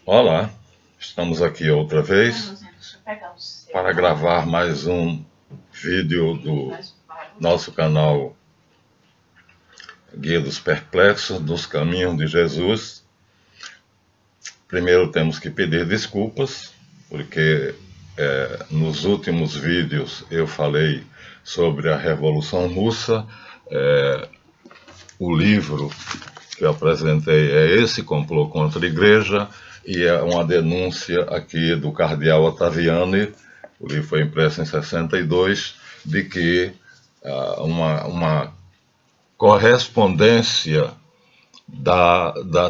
Olá, estamos aqui outra vez para gravar mais um vídeo do nosso canal Guia dos Perplexos, dos Caminhos de Jesus. Primeiro temos que pedir desculpas, porque nos últimos vídeos eu falei sobre a Revolução Russa. O livro que eu apresentei é esse, Complô contra a Igreja, e é uma denúncia aqui do cardeal Ottaviani. O livro foi impresso em 62, de que uma correspondência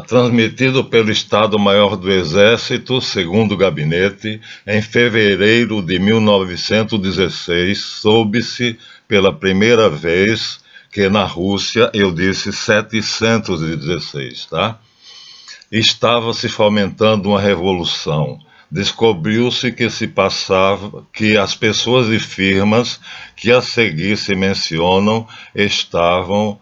transmitido pelo Estado-Maior do Exército, segundo o gabinete, em fevereiro de 1916, soube-se pela primeira vez que na Rússia, eu disse 716, tá? Estava se fomentando uma revolução. Descobriu-se que se passava, que as pessoas e firmas que a seguir se mencionam estavam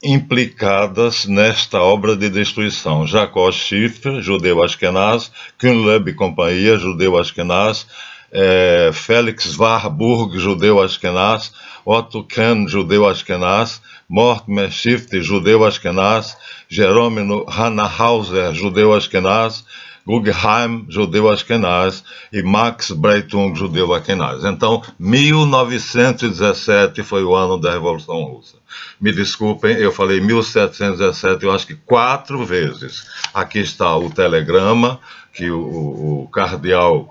implicadas nesta obra de destruição. Jacob Schiff, judeu Ashkenaz, Kuhnleib e companhia, judeu Ashkenaz, Felix Warburg, judeu Ashkenaz, Otto Kahn, judeu Ashkenaz, Mortimer Schiff, judeu Ashkenaz, Jerônimo Hanauser, judeu Ashkenaz, Guggenheim, judeu Ashkenaz, e Max Breitung, judeu Ashkenaz. Então, 1917 foi o ano da Revolução Russa. Me desculpem, eu falei 1717, eu acho que 4 vezes. Aqui está o telegrama que o cardeal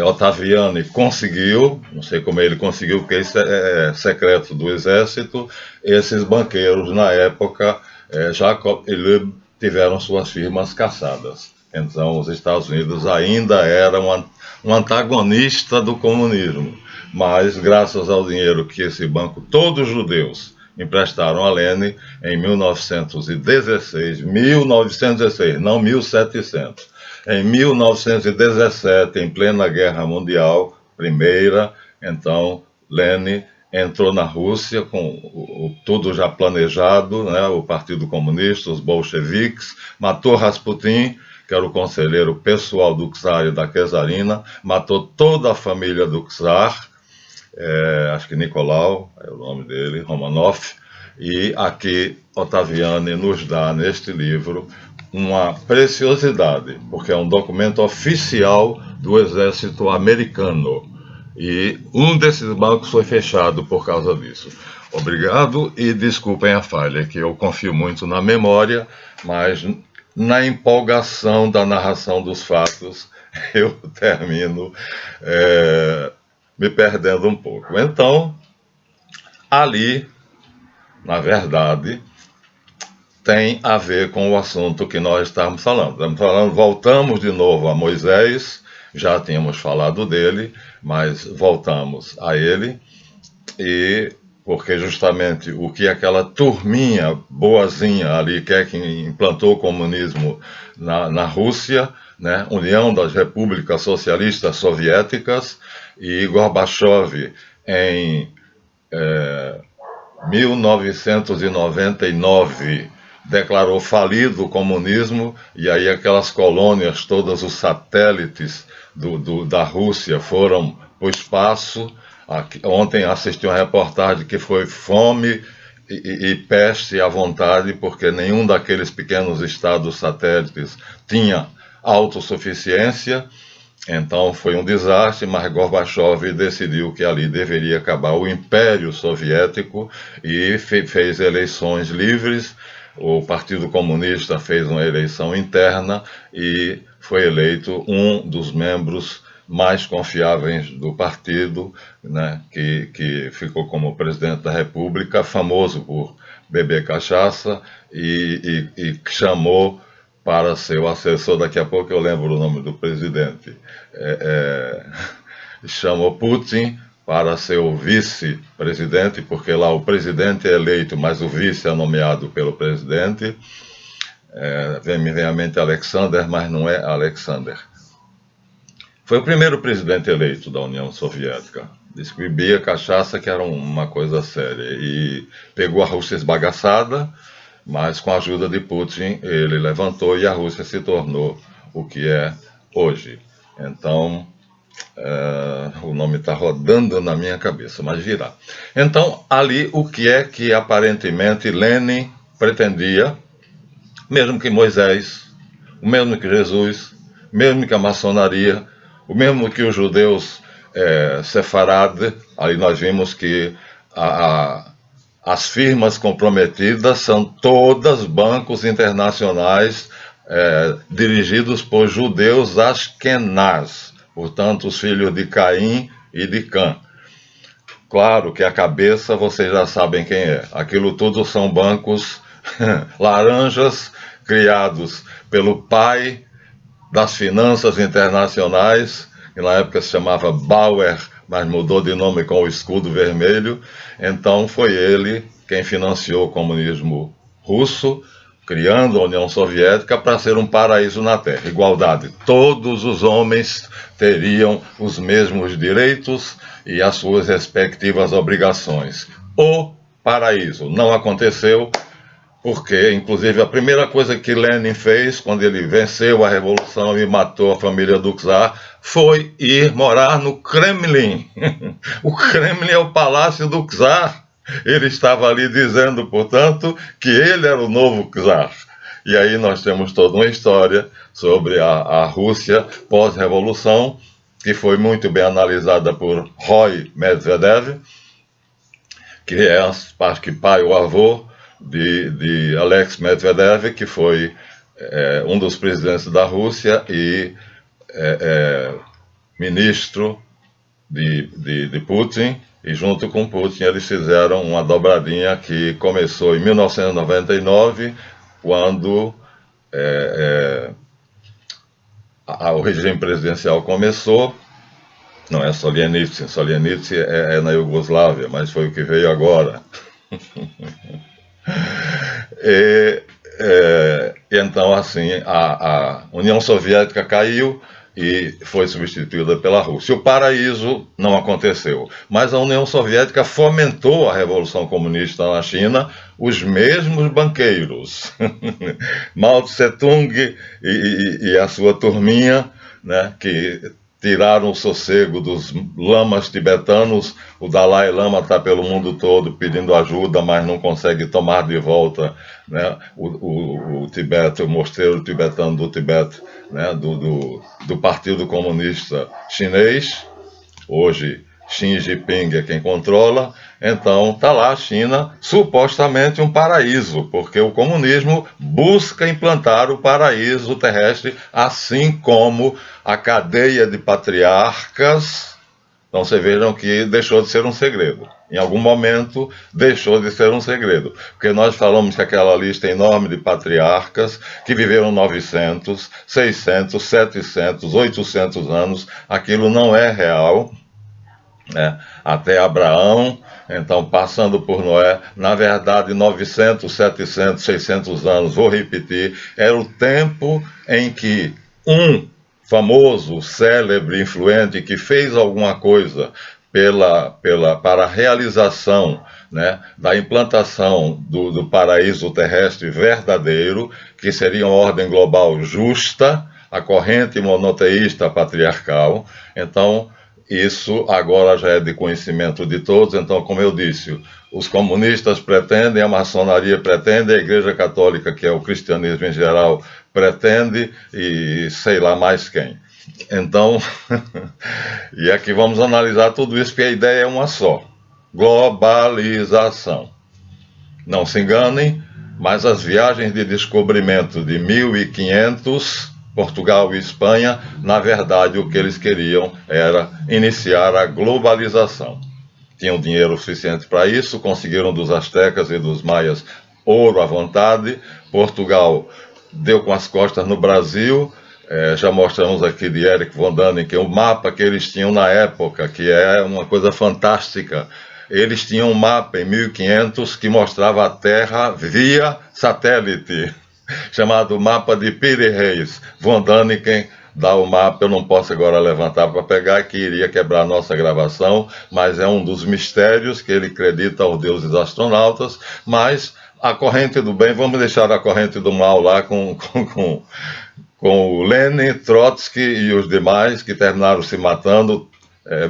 Ottaviani conseguiu, não sei como ele conseguiu, porque isso é secreto do exército. Esses banqueiros, na época, Jacob e Loeb, tiveram suas firmas caçadas. Então, os Estados Unidos ainda era um antagonista do comunismo. Mas, graças ao dinheiro que esse banco, todos judeus, emprestaram a Lenin em 1916, não 1700. Em 1917, em plena Guerra Mundial, primeira, então, Lenin entrou na Rússia com tudo já planejado, né, o Partido Comunista, os bolcheviques, matou Rasputin, que era o conselheiro pessoal do czar e da czarina, matou toda a família do czar, acho que Nicolau é o nome dele, Romanov, e aqui Ottaviani nos dá neste livro uma preciosidade, porque é um documento oficial do exército americano. E um desses bancos foi fechado por causa disso. Obrigado e desculpem a falha, que eu confio muito na memória, mas na empolgação da narração dos fatos, eu termino me perdendo um pouco. Então, ali, na verdade, tem a ver com o assunto que nós estamos falando. Voltamos de novo a Moisés, já tínhamos falado dele, mas voltamos a ele, e porque justamente o que aquela turminha boazinha ali, que é quem implantou o comunismo na Rússia, né, União das Repúblicas Socialistas Soviéticas, e Gorbachev em 1999 declarou falido o comunismo, e aí aquelas colônias, todos os satélites da Rússia foram para o espaço. Ontem assisti uma reportagem que foi fome e peste à vontade, porque nenhum daqueles pequenos estados satélites tinha autossuficiência. Então foi um desastre, mas Gorbachev decidiu que ali deveria acabar o Império Soviético e fez eleições livres. O Partido Comunista fez uma eleição interna e foi eleito um dos membros mais confiáveis do partido, né, que ficou como presidente da República, famoso por beber cachaça, e chamou para ser o assessor, daqui a pouco eu lembro o nome do presidente, chamou Putin para ser o vice-presidente, porque lá o presidente é eleito, mas o vice é nomeado pelo presidente. Me vem à mente Alexander, mas não é Alexander. Foi o primeiro presidente eleito da União Soviética. Disse que bebia cachaça, que era uma coisa séria, e pegou a Rússia esbagaçada, mas com a ajuda de Putin ele levantou e a Rússia se tornou o que é hoje. Então, o nome está rodando na minha cabeça, mas virá. Então, ali o que é que aparentemente Lenin pretendia, mesmo que Moisés, o mesmo que Jesus, mesmo que a maçonaria, o mesmo que os judeus sefarade, aí nós vimos que as firmas comprometidas são todas bancos internacionais dirigidos por judeus ashkenaz, portanto os filhos de Caim e de Cã. Claro que a cabeça vocês já sabem quem é. Aquilo tudo são bancos laranjas criados pelo pai das finanças internacionais, que na época se chamava Bauer, mas mudou de nome com o escudo vermelho. Então foi ele quem financiou o comunismo russo, criando a União Soviética para ser um paraíso na Terra. Igualdade. Todos os homens teriam os mesmos direitos e as suas respectivas obrigações. O paraíso não aconteceu, porque, inclusive, a primeira coisa que Lenin fez quando ele venceu a revolução e matou a família do czar foi ir morar no Kremlin. O Kremlin é o palácio do czar. Ele estava ali dizendo, portanto, que ele era o novo czar. E aí nós temos toda uma história sobre a Rússia pós-revolução, que foi muito bem analisada por Roy Medvedev, que é, acho que pai ou avô de Alex Medvedev, que foi um dos presidentes da Rússia e ministro de Putin, e junto com Putin eles fizeram uma dobradinha que começou em 1999, quando o regime presidencial começou. Não é Solzhenitsyn, Solzhenitsyn é na Iugoslávia, mas foi o que veio agora. Então, assim, a União Soviética caiu e foi substituída pela Rússia. O paraíso não aconteceu, mas a União Soviética fomentou a Revolução Comunista na China, os mesmos banqueiros, Mao Tse-tung e a sua turminha, né, que tiraram o sossego dos lamas tibetanos. O Dalai Lama está pelo mundo todo pedindo ajuda, mas não consegue tomar de volta, né, o Tibete, o mosteiro tibetano do Tibete, né, do Partido Comunista Chinês. Hoje Xi Jinping é quem controla. Então está lá a China, supostamente um paraíso, porque o comunismo busca implantar o paraíso terrestre, assim como a cadeia de patriarcas. Então vocês vejam que deixou de ser um segredo. Em algum momento deixou de ser um segredo, porque nós falamos que aquela lista enorme de patriarcas que viveram 900, 600, 700, 800 anos, aquilo não é real, né? Até Abraão, então passando por Noé, na verdade 900, 700, 600 anos, vou repetir, era o tempo em que um famoso, célebre, influente, que fez alguma coisa para a realização, né, da implantação do paraíso terrestre verdadeiro, que seria uma ordem global justa, a corrente monoteísta patriarcal. Então, isso agora já é de conhecimento de todos. Então, como eu disse, os comunistas pretendem, a maçonaria pretende, a Igreja Católica, que é o cristianismo em geral, pretende, e sei lá mais quem. Então, e aqui vamos analisar tudo isso, porque a ideia é uma só: globalização. Não se enganem, mas as viagens de descobrimento de 1500, Portugal e Espanha, na verdade o que eles queriam era iniciar a globalização. Tinham dinheiro suficiente para isso, conseguiram dos astecas e dos maias ouro à vontade. Portugal deu com as costas no Brasil. Já mostramos aqui de Erich von Däniken o mapa que eles tinham na época, que é uma coisa fantástica. Eles tinham um mapa em 1500 que mostrava a Terra via satélite, chamado mapa de Piri Reis. Von Däniken dá o mapa, eu não posso agora levantar para pegar, que iria quebrar a nossa gravação, mas é um dos mistérios que ele acredita aos deuses astronautas. Mas a corrente do bem, vamos deixar a corrente do mal lá com o Lenin, Trotsky e os demais que terminaram se matando.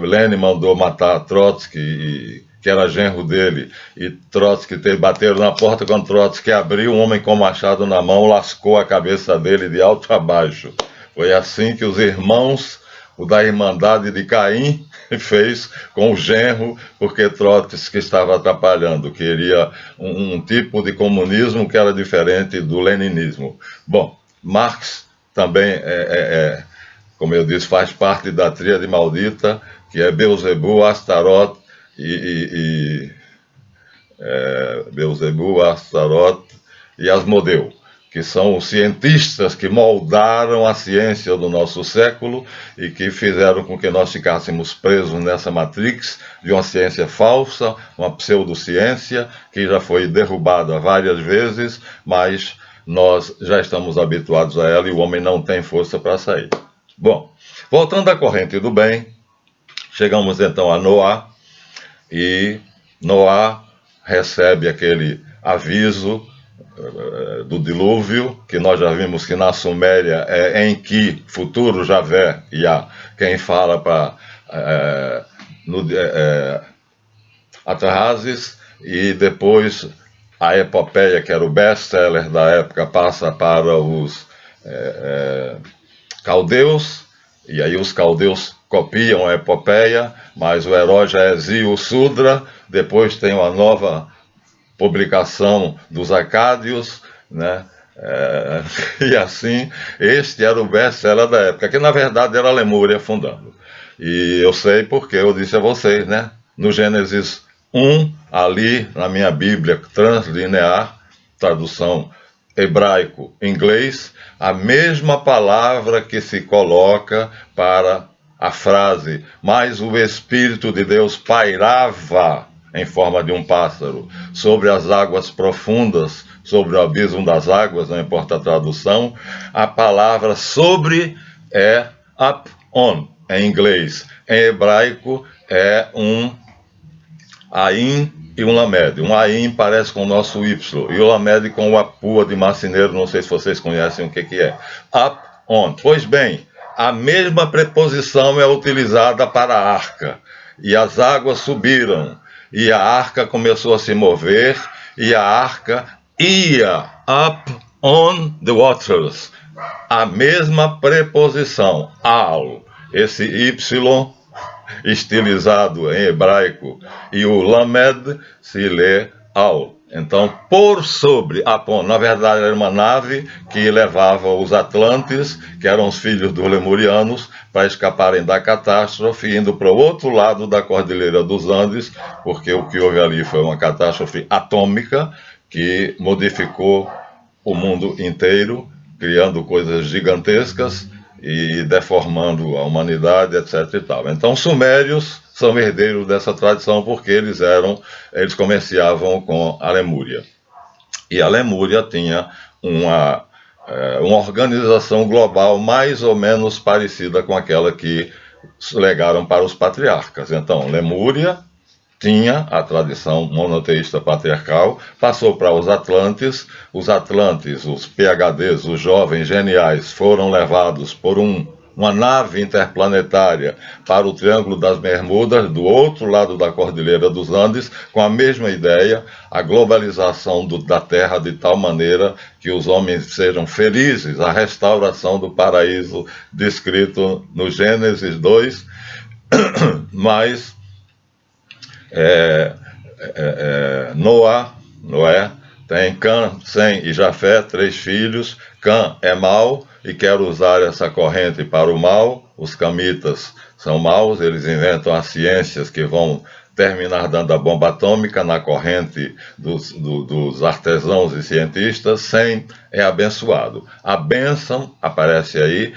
Lenin mandou matar Trotsky, que era genro dele, e Trotsky bateram na porta. Quando Trotsky abriu, um homem com machado na mão lascou a cabeça dele de alto a baixo. Foi assim que os irmãos, o da Irmandade de Caim, fez com o genro, porque Trotsky estava atrapalhando, queria um tipo de comunismo que era diferente do leninismo. Bom, Marx também como eu disse, faz parte da tríade maldita, que é Beelzebub, Astaroth Beelzebub, Astaroth e Asmodeu, que são os cientistas que moldaram a ciência do nosso século e que fizeram com que nós ficássemos presos nessa matrix de uma ciência falsa, uma pseudociência que já foi derrubada várias vezes, mas nós já estamos habituados a ela e o homem não tem força para sair. Bom, voltando à corrente do bem, chegamos então a Noá, e Noá recebe aquele aviso do dilúvio, que nós já vimos que na Suméria é em que futuro Javé, quem fala para Atrahasis, e depois a epopeia, que era o best-seller da época, passa para os caldeus, e aí os caldeus copiam a epopeia, mas o herói já é Zio Sudra. Depois tem uma nova publicação dos acádios, né? E assim, este era o best-seller da época, que na verdade era a Lemúria fundando. E eu sei porque eu disse a vocês, né? No Gênesis 1, ali na minha Bíblia translinear, tradução hebraico-inglês, a mesma palavra que se coloca para a frase, mas o Espírito de Deus pairava em forma de um pássaro sobre as águas profundas, sobre o abismo das águas, não importa a tradução, a palavra sobre é up on, em inglês. Em hebraico é um Ain e um Lamed. Um Ain parece com o nosso Y, e o Lamed com o Apua de marceneiro, não sei se vocês conhecem o que é. Up on. Pois bem, a mesma preposição é utilizada para a arca. E as águas subiram, e a arca começou a se mover, e a arca ia up on the waters. A mesma preposição, al. Esse Y estilizado em hebraico, e o Lamed se lê al. Então, por sobre, Apon, na verdade era uma nave que levava os Atlantes, que eram os filhos dos Lemurianos, para escaparem da catástrofe, indo para o outro lado da Cordilheira dos Andes, porque o que houve ali foi uma catástrofe atômica que modificou o mundo inteiro, criando coisas gigantescas e deformando a humanidade, etc. e tal. Então, os sumérios são herdeiros dessa tradição porque eles comerciavam com a Lemúria. E a Lemúria tinha uma organização global mais ou menos parecida com aquela que legaram para os patriarcas. Então, Lemúria tinha a tradição monoteísta patriarcal, passou para os Atlantes, os PhDs, os jovens geniais, foram levados por uma nave interplanetária para o Triângulo das Bermudas, do outro lado da Cordilheira dos Andes, com a mesma ideia, a globalização da Terra de tal maneira que os homens sejam felizes, a restauração do paraíso descrito no Gênesis 2, mas Noé tem Cã, Sem e Jafé, 3 filhos. Cã é mau e quer usar essa corrente para o mal. Os camitas são maus, eles inventam as ciências que vão terminar dando a bomba atômica na corrente dos artesãos e cientistas. Sem é abençoado. A bênção aparece aí,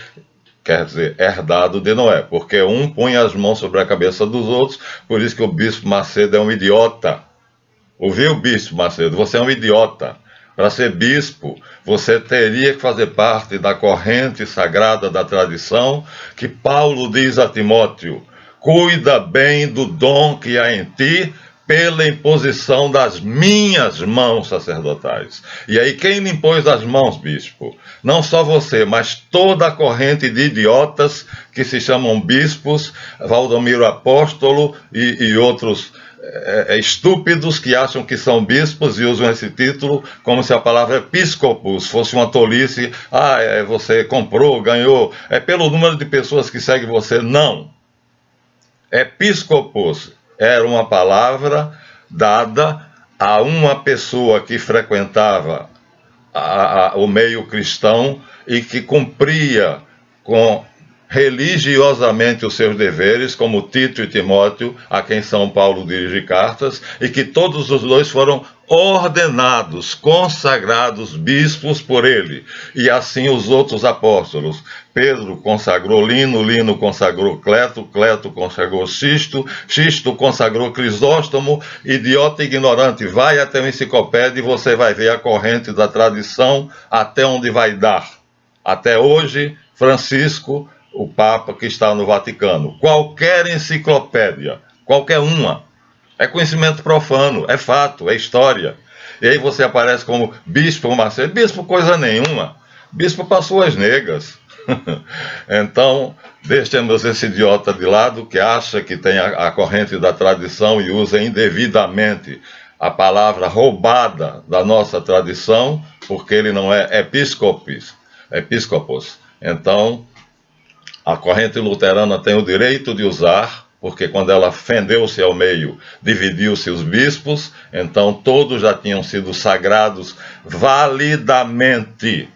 quer dizer, herdado de Noé, porque um punha as mãos sobre a cabeça dos outros, por isso que o Bispo Macedo é um idiota. Ouviu, Bispo Macedo? Você é um idiota. Para ser bispo, você teria que fazer parte da corrente sagrada da tradição que Paulo diz a Timóteo: cuida bem do dom que há em ti, pela imposição das minhas mãos sacerdotais. E aí, quem me impôs as mãos, bispo? Não só você, mas toda a corrente de idiotas que se chamam bispos, Valdomiro Apóstolo e outros estúpidos que acham que são bispos e usam esse título como se a palavra episcopos fosse uma tolice. Você comprou, ganhou, é pelo número de pessoas que seguem você. Não. Episcopos era uma palavra dada a uma pessoa que frequentava o meio cristão e que cumpria religiosamente os seus deveres, como Tito e Timóteo, a quem São Paulo dirige cartas, e que todos os dois foram ordenados, consagrados bispos por ele, e assim os outros apóstolos. Pedro consagrou Lino, Lino consagrou Cleto, Cleto consagrou Xisto, Xisto consagrou Crisóstomo. Idiota e ignorante, vai até a enciclopédia e você vai ver a corrente da tradição até onde vai dar. Até hoje, Francisco, o Papa que está no Vaticano. Qualquer enciclopédia, qualquer uma, é conhecimento profano, é fato, é história. E aí você aparece como bispo Marcelo. Bispo coisa nenhuma. Bispo para suas negas. Então, deixemos esse idiota de lado que acha que tem a corrente da tradição e usa indevidamente a palavra roubada da nossa tradição, porque ele não é episcopos. Então, a corrente luterana tem o direito de usar, porque quando ela fendeu-se ao meio, dividiu-se os bispos, então todos já tinham sido sagrados validamente.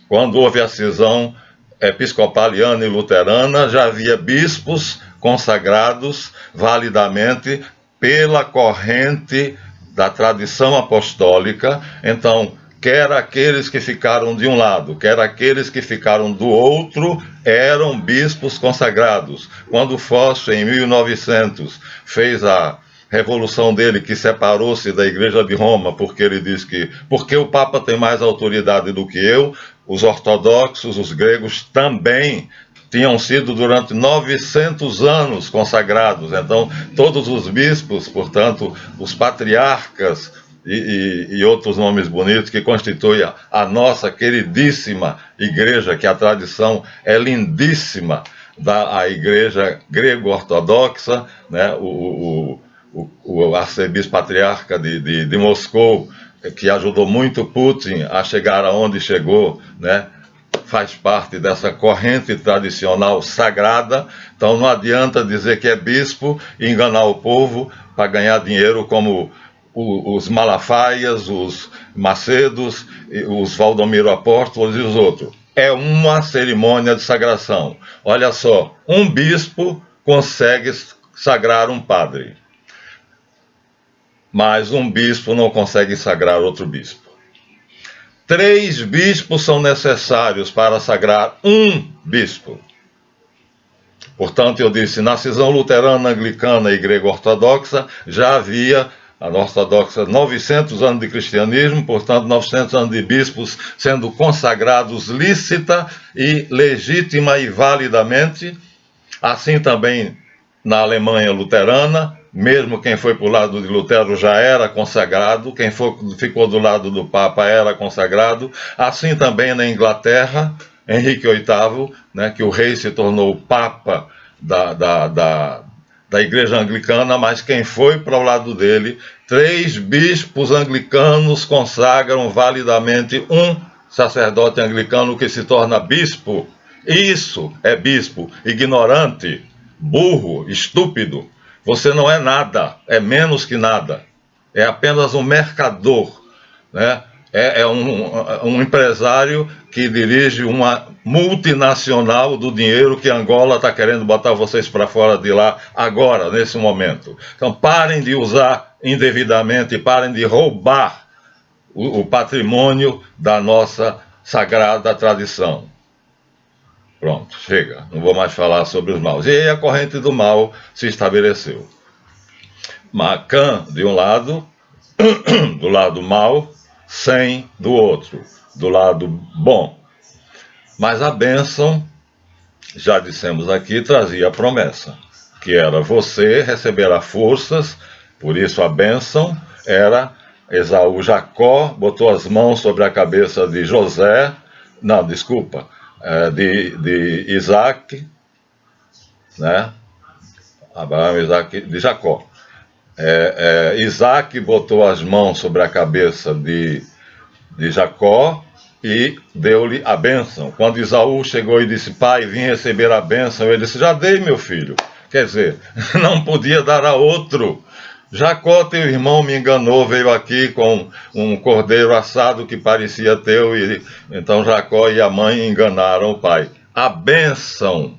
Quando houve a cisão episcopaliana e luterana, já havia bispos consagrados validamente pela corrente da tradição apostólica. Então, quer aqueles que ficaram de um lado, quer aqueles que ficaram do outro, eram bispos consagrados. Quando Fosse, em 1900, fez a revolução dele, que separou-se da Igreja de Roma, porque ele diz que, porque o Papa tem mais autoridade do que eu, os ortodoxos, os gregos também tinham sido durante 900 anos consagrados. Então, todos os bispos, portanto, os patriarcas, e outros nomes bonitos que constituem a nossa queridíssima igreja, que a tradição é lindíssima da igreja grego-ortodoxa, né? O arcebispo patriarca de Moscou, que ajudou muito Putin a chegar aonde chegou, né? Faz parte dessa corrente tradicional sagrada. Então não adianta dizer que é bispo e enganar o povo para ganhar dinheiro, como os Malafaias, os Macedos, os Valdomiro Apóstolos e os outros. É uma cerimônia de sagração. Olha só, um bispo consegue sagrar um padre, mas um bispo não consegue sagrar outro bispo. 3 bispos são necessários para sagrar um bispo. Portanto, eu disse, na cisão luterana, anglicana e grego-ortodoxa, já havia a ortodoxa 900 anos de cristianismo, portanto 900 anos de bispos sendo consagrados lícita e legítima e validamente. Assim também na Alemanha luterana, mesmo quem foi para o lado de Lutero já era consagrado, quem ficou do lado do Papa era consagrado. Assim também na Inglaterra, Henrique VIII, né, que o rei se tornou Papa da igreja anglicana, mas quem foi para o lado dele, 3 bispos anglicanos consagram validamente um sacerdote anglicano que se torna bispo. Isso é bispo. Ignorante, burro, estúpido. Você não é nada, é menos que nada. É apenas um mercador, né? É um empresário que dirige uma multinacional do dinheiro que Angola está querendo botar vocês para fora de lá agora, nesse momento. Então parem de usar indevidamente, parem de roubar o patrimônio da nossa sagrada tradição. Pronto, chega, não vou mais falar sobre os maus. E aí a corrente do mal se estabeleceu. Macan de um lado, do lado mau, Sem do outro, do lado bom. Mas a bênção, já dissemos aqui, trazia a promessa, que era: você receberá forças Por isso a bênção era Esaú, Jacó botou as mãos sobre a cabeça de José, não, desculpa, de Isaac, né? Abraão, Isaac, de Jacó. Isaac botou as mãos sobre a cabeça de Jacó e deu-lhe a bênção. Quando Esaú chegou e disse: pai, vim receber a bênção, ele disse: já dei, meu filho. Quer dizer, não podia dar a outro. Jacó, teu irmão, me enganou, veio aqui com um cordeiro assado que parecia teu, e então Jacó e a mãe enganaram o pai. A bênção,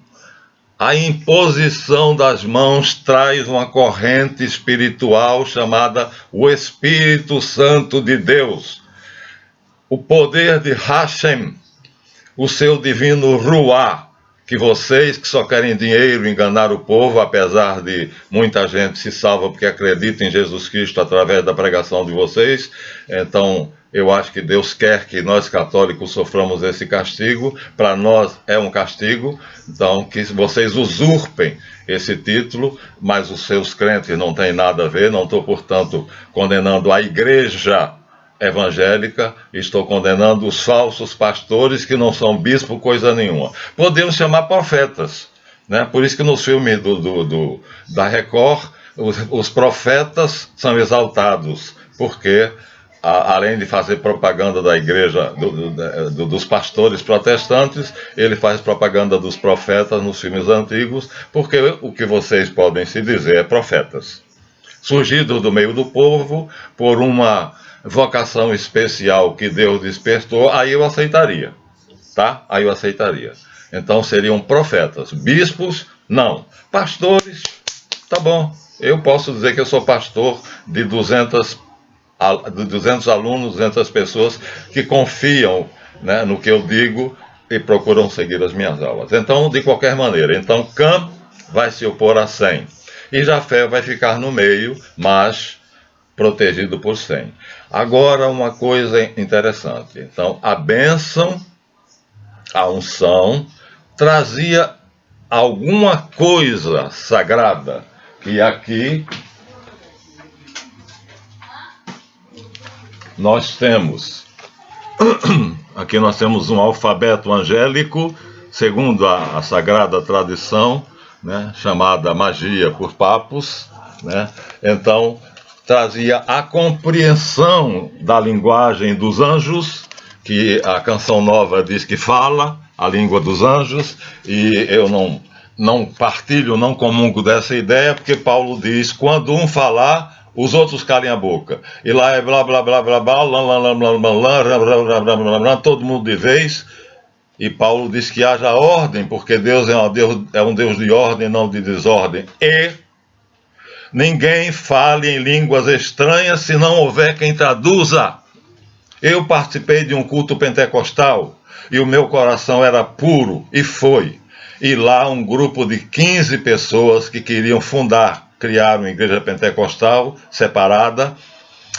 a imposição das mãos traz uma corrente espiritual chamada o Espírito Santo de Deus. O poder de Hashem, o seu divino Ruá, que vocês que só querem dinheiro enganar o povo, apesar de muita gente se salva porque acredita em Jesus Cristo através da pregação de vocês. Então, eu acho que Deus quer que nós católicos soframos esse castigo. Para nós é um castigo, então que vocês usurpem esse título, mas os seus crentes não têm nada a ver. Não estou, portanto, condenando a igreja evangélica, estou condenando os falsos pastores que não são bispo coisa nenhuma. Podemos chamar profetas, né? Por isso que nos filmes da Record, os profetas são exaltados, porque além de fazer propaganda da igreja, dos pastores protestantes, ele faz propaganda dos profetas nos filmes antigos, porque o que vocês podem se dizer é profetas, surgidos do meio do povo por uma vocação especial que Deus despertou, aí eu aceitaria, tá? Aí eu aceitaria. Então seriam profetas. Bispos, não. Pastores, tá bom. Eu posso dizer que eu sou pastor de 200 alunos, 200 pessoas que confiam, né, no que eu digo e procuram seguir as minhas aulas. Então, de qualquer maneira, então Cã vai se opor a Sem. E Jafé vai ficar no meio, mas protegido por Sem. Agora, uma coisa interessante. Então, a bênção, a unção, trazia alguma coisa sagrada. E aqui nós temos um alfabeto angélico, segundo a sagrada tradição, né, chamada magia por papos, né? Então, trazia a compreensão da linguagem dos anjos, que a Canção Nova diz que fala a língua dos anjos, e eu não partilho, não comungo dessa ideia, porque Paulo diz, quando um falar, os outros calem a boca. E lá é blá blá blá blá blá, todo mundo de vez, e Paulo diz que haja ordem, porque Deus é um Deus de ordem, não de desordem, e ninguém fale em línguas estranhas se não houver quem traduza. Eu participei de um culto pentecostal e o meu coração era puro, e foi. E lá um grupo de 15 pessoas que queriam criar uma igreja pentecostal separada.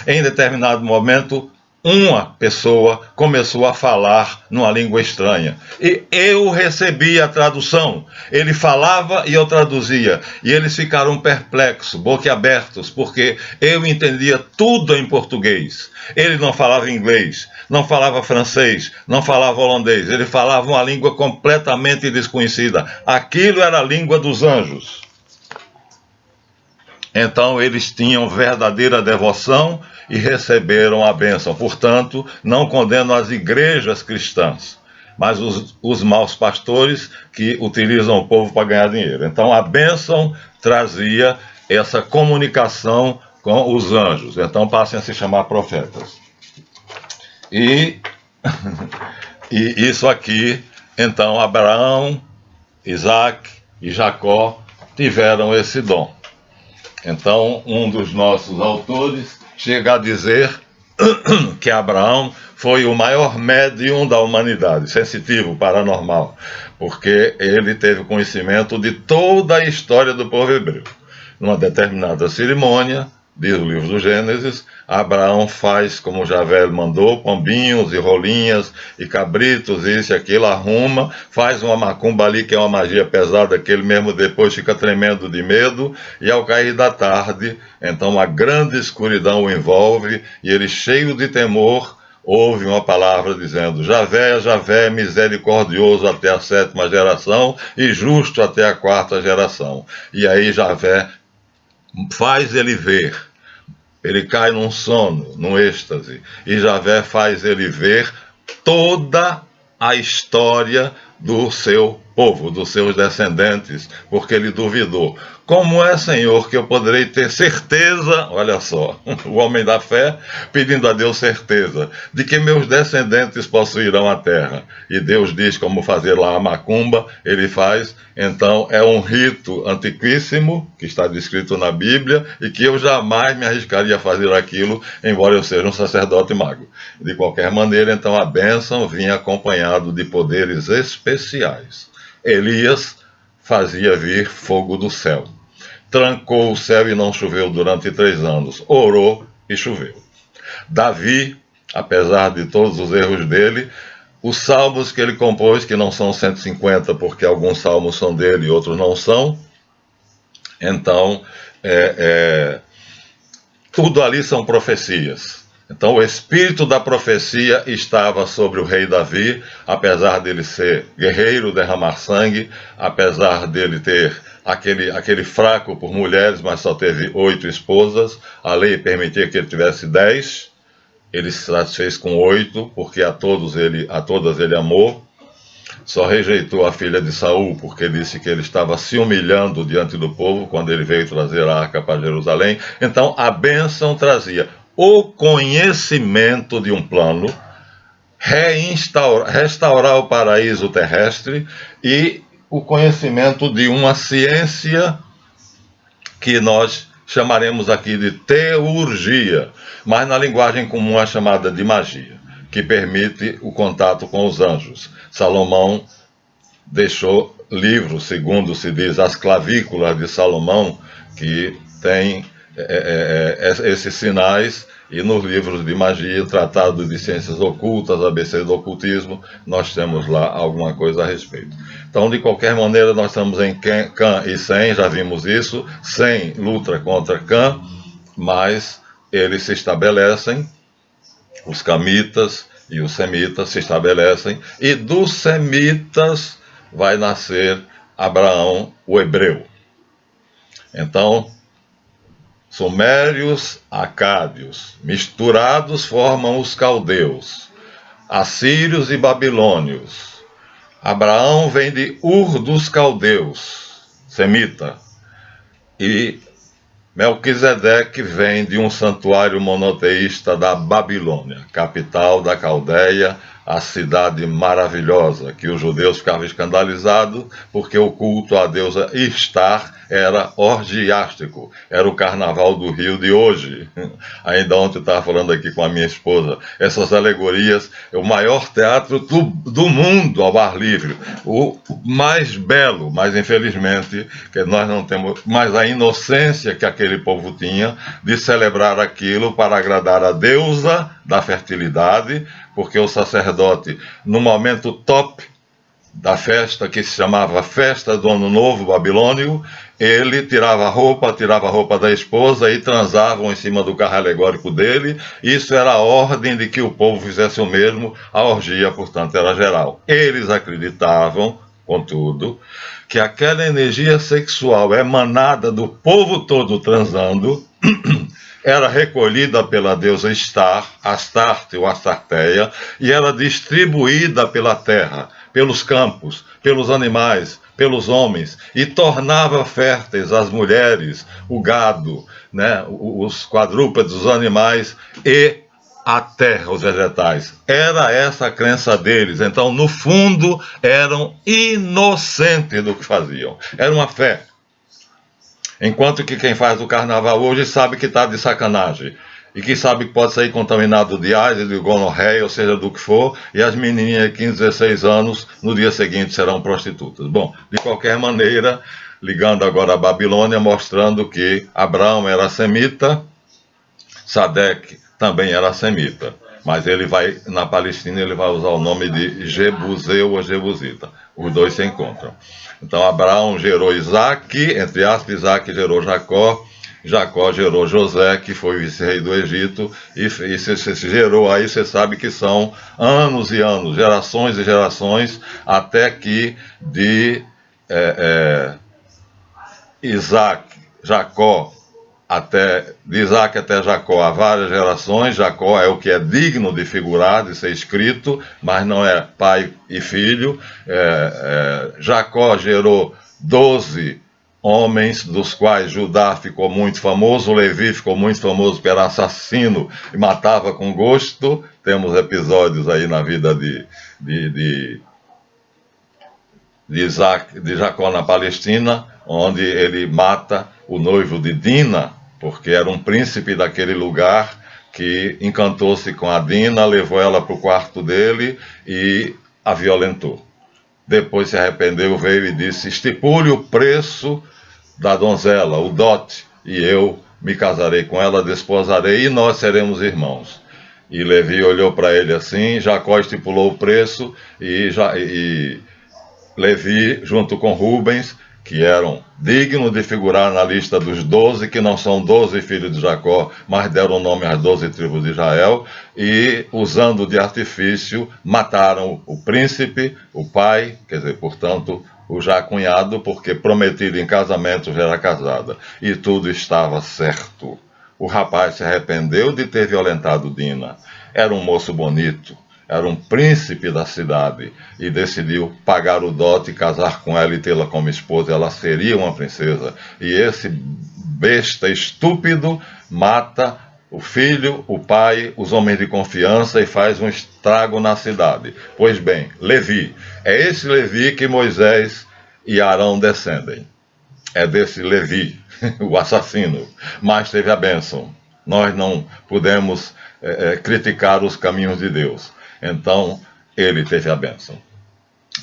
Em determinado momento, uma pessoa começou a falar numa língua estranha. E eu recebi a tradução. Ele falava e eu traduzia. E eles ficaram perplexos, boquiabertos, porque eu entendia tudo em português. Ele não falava inglês, não falava francês, não falava holandês. Ele falava uma língua completamente desconhecida. Aquilo era a língua dos anjos. Então eles tinham verdadeira devoção e receberam a bênção. Portanto, não condeno as igrejas cristãs, mas os maus pastores que utilizam o povo para ganhar dinheiro. Então a bênção trazia essa comunicação com os anjos. Então passem a se chamar profetas. E isso aqui, então Abraão, Isaac e Jacó tiveram esse dom. Então, um dos nossos autores chega a dizer que Abraão foi o maior médium da humanidade, sensitivo, paranormal, porque ele teve conhecimento de toda a história do povo hebreu. Numa determinada cerimônia, diz o livro do Gênesis, Abraão faz como Javé mandou, pombinhos e rolinhas e cabritos, isso e aquilo, arruma, faz uma macumba ali que é uma magia pesada, que ele mesmo depois fica tremendo de medo, e ao cair da tarde, então uma grande escuridão o envolve, e ele cheio de temor, ouve uma palavra dizendo: Javé, Javé, misericordioso até a 7ª geração e justo até a 4ª geração. E aí Javé faz ele ver. Ele cai num sono, num êxtase, e Javé faz ele ver toda a história do seu povo, dos seus descendentes, porque ele duvidou. Como é, Senhor, que eu poderei ter certeza, olha só, o homem da fé pedindo a Deus certeza, de que meus descendentes possuirão a terra. E Deus diz como fazer lá a macumba, ele faz, então é um rito antiquíssimo, que está descrito na Bíblia, e que eu jamais me arriscaria a fazer aquilo, embora eu seja um sacerdote mago. De qualquer maneira, então a bênção vinha acompanhado de poderes especiais. Elias fazia vir fogo do céu. Trancou o céu e não choveu durante 3 anos. Orou e choveu. Davi, apesar de todos os erros dele, os salmos que ele compôs, que não são 150, porque alguns salmos são dele e outros não são, então, tudo ali são profecias. Então o espírito da profecia estava sobre o rei Davi, apesar dele ser guerreiro, derramar sangue, apesar dele ter aquele fraco por mulheres, mas só teve 8 esposas, a lei permitia que ele tivesse 10, ele se satisfez com 8, porque a todas ele amou, só rejeitou a filha de Saul, porque disse que ele estava se humilhando diante do povo, quando ele veio trazer a arca para Jerusalém. Então a bênção trazia o conhecimento de um plano, restaurar o paraíso terrestre e o conhecimento de uma ciência que nós chamaremos aqui de teurgia, mas na linguagem comum é chamada de magia, que permite o contato com os anjos. Salomão deixou livros, segundo se diz, as clavículas de Salomão, que tem esses sinais, e nos livros de magia, Tratado de Ciências Ocultas, ABC do Ocultismo, nós temos lá alguma coisa a respeito. Então, de qualquer maneira, nós estamos em Cã e Sem, já vimos isso. Sem luta contra Cã, mas eles se estabelecem, os camitas e os semitas se estabelecem, e dos semitas vai nascer Abraão, o hebreu. Então, sumérios, acádios, misturados formam os caldeus, assírios e babilônios. Abraão vem de Ur dos caldeus, semita, e Melquisedeque vem de um santuário monoteísta da Babilônia, capital da Caldeia, a cidade maravilhosa, que os judeus ficavam escandalizados porque o culto à deusa Istar era orgiástico, era o carnaval do Rio de hoje. Ainda ontem eu estava falando aqui com a minha esposa, essas alegorias, é o maior teatro do mundo ao ar livre, o mais belo, mas infelizmente que nós não temos mais a inocência que aquele povo tinha de celebrar aquilo para agradar a deusa da fertilidade, porque o sacerdote, no momento top da festa, que se chamava Festa do Ano Novo Babilônio, ele tirava a roupa da esposa e transavam em cima do carro alegórico dele. Isso era a ordem de que o povo fizesse o mesmo, a orgia, portanto, era geral. Eles acreditavam, contudo, que aquela energia sexual emanada do povo todo transando era recolhida pela deusa Istar, Astarte ou Astarteia, e era distribuída pela terra, pelos campos, pelos animais, pelos homens, e tornava férteis as mulheres, o gado, né, os quadrúpedes, os animais e a terra, os vegetais. Era essa a crença deles. Então, no fundo, eram inocentes do que faziam. Era uma fé. Enquanto que quem faz o carnaval hoje sabe que está de sacanagem. E que sabe que pode sair contaminado de AIDS, de gonorreia, ou seja, do que for. E as menininhas de 15, 16 anos, no dia seguinte, serão prostitutas. Bom, de qualquer maneira, ligando agora a Babilônia, mostrando que Abraão era semita, Sadeque também era semita, mas ele vai, na Palestina, ele vai usar o nome de Jebuseu ou Jebusita. Os dois se encontram. Então Abraão gerou Isaac, entre aspas, Isaac gerou Jacó, Jacó gerou José, que foi o vice-rei do Egito, e se gerou aí, você sabe que são anos e anos, gerações e gerações, até que de Isaac, Jacó, de Isaac até Jacó há várias gerações. Jacó é o que é digno de figurar, de ser escrito, mas não é pai e filho. Jacó gerou 12 homens, dos quais Judá ficou muito famoso, Levi ficou muito famoso pelo assassino e matava com gosto. Temos episódios aí na vida de Jacó na Palestina, onde ele mata o noivo de Dina, porque era um príncipe daquele lugar que encantou-se com a Dina, levou ela para o quarto dele e a violentou. Depois se arrependeu, veio e disse: estipule o preço da donzela, o dote, e eu me casarei com ela, desposarei, e nós seremos irmãos. E Levi olhou para ele assim, Jacó estipulou o preço, e Levi, junto com Rubens, que eram dignos de figurar na lista dos 12, que não são 12 filhos de Jacó, mas deram nome às 12 tribos de Israel, e, usando de artifício, mataram o príncipe, o pai, quer dizer, portanto, o já cunhado, porque prometido em casamento já era casada. E tudo estava certo. O rapaz se arrependeu de ter violentado Dina. Era um moço bonito, era um príncipe da cidade, e decidiu pagar o dote, casar com ela e tê-la como esposa. Ela seria uma princesa. E esse besta estúpido mata o filho, o pai, os homens de confiança, e faz um estrago na cidade. Pois bem, Levi. É esse Levi que Moisés e Arão descendem. É desse Levi, o assassino. Mas teve a bênção. Nós não podemos criticar os caminhos de Deus. Então, ele teve a bênção.